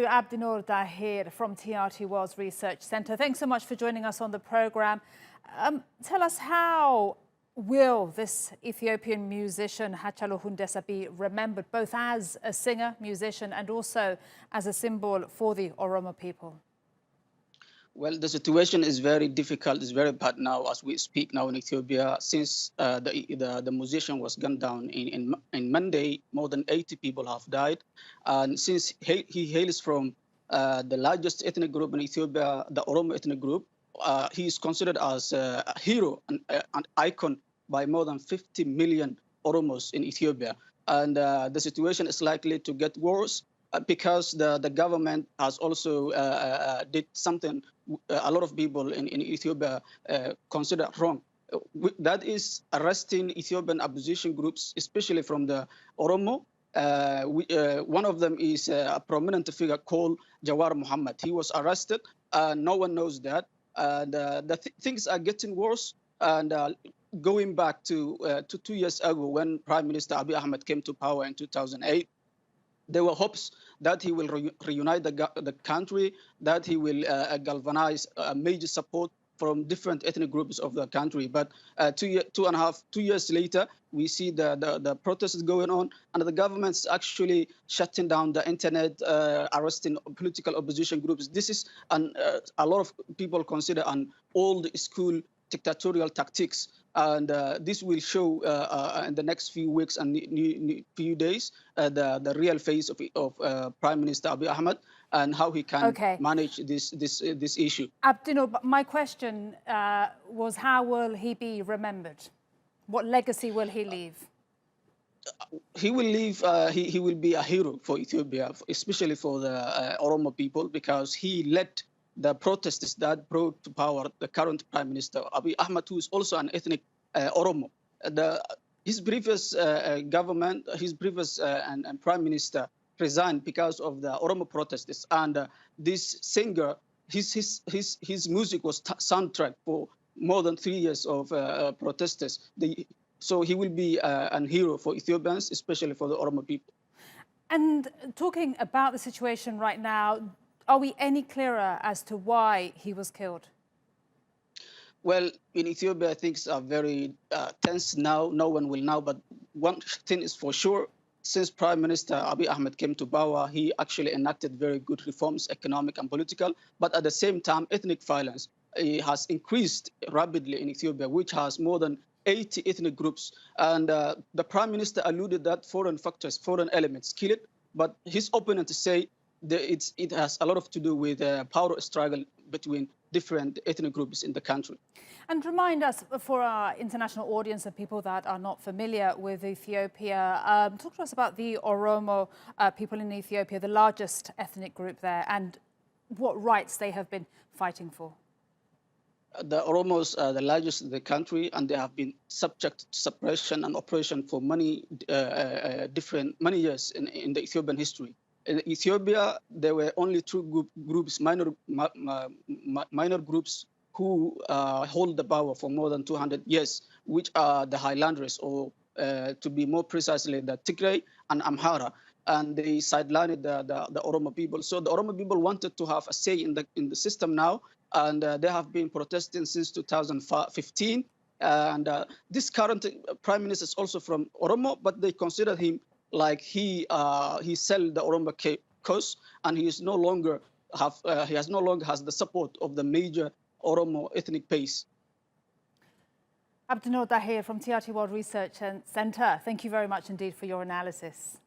Abdinor Dahir from TRT World's Research Centre. Thanks so much for joining us on the programme. Tell us, how will this Ethiopian musician Hachalu Hundessa be remembered, both as a singer, musician, and also as a symbol for the Oromo people? Well, the situation is very difficult. It's very bad now as we speak now in Ethiopia. Since the musician was gunned down in Monday, more than 80 people have died. And since he hails from the largest ethnic group in Ethiopia, the Oromo ethnic group, he is considered as a hero, an icon by more than 50 million Oromos in Ethiopia. And the situation is likely to get worse because the government has also did something a lot of people in Ethiopia consider wrong. That is arresting Ethiopian opposition groups, especially from the Oromo. One of them is a prominent figure called Jawar Muhammad. He was arrested. No one knows that. Things are getting worse. And going back to 2 years ago, when Prime Minister Abiy Ahmed came to power in 2008, there were hopes that he will reunite the country, that he will galvanize major support from different ethnic groups of the country. But 2 years later, we see the protests going on, and the government's actually shutting down the internet, arresting political opposition groups. This is a lot of people consider an old school dictatorial tactics. And this will show in the next few weeks and few days the real face of Prime Minister Abiy Ahmed and how he can manage this issue. Abdinor, my question was, how will he be remembered? What legacy will he leave? He will leave. He will be a hero for Ethiopia, especially for the Oromo people, because he led the protests that brought to power the current Prime Minister, Abiy Ahmed, who is also an ethnic Oromo. His previous government, his previous and Prime Minister resigned because of the Oromo protests. And this singer, his music was soundtrack for more than 3 years of protesters. So he will be a hero for Ethiopians, especially for the Oromo people. And talking about the situation right now, are we any clearer as to why he was killed? Well, in Ethiopia, things are very tense now. No one will know. But one thing is for sure, since Prime Minister Abiy Ahmed came to power, he actually enacted very good reforms, economic and political. But at the same time, ethnic violence has increased rapidly in Ethiopia, which has more than 80 ethnic groups. And the Prime Minister alluded that foreign factors, foreign elements kill it. But his opponents say it has a lot to do with power struggle between different ethnic groups in the country. And remind us, for our international audience and people that are not familiar with Ethiopia, talk to us about the Oromo people in Ethiopia, the largest ethnic group there, and what rights they have been fighting for. The Oromos are the largest in the country, and they have been subject to suppression and oppression for many years in the Ethiopian history. In Ethiopia, there were only two groups, minor groups, who hold the power for more than 200 years, which are the Highlanders, or to be more precisely, the Tigray and Amhara. And they sidelined the Oromo people. So the Oromo people wanted to have a say in the system now, and they have been protesting since 2015. And this current prime minister is also from Oromo, but they consider him like he sell the Oromo cause, and he has no longer has the support of the major Oromo ethnic base. Abdinor Dahir from TRT World Research Centre, thank you very much indeed for your analysis.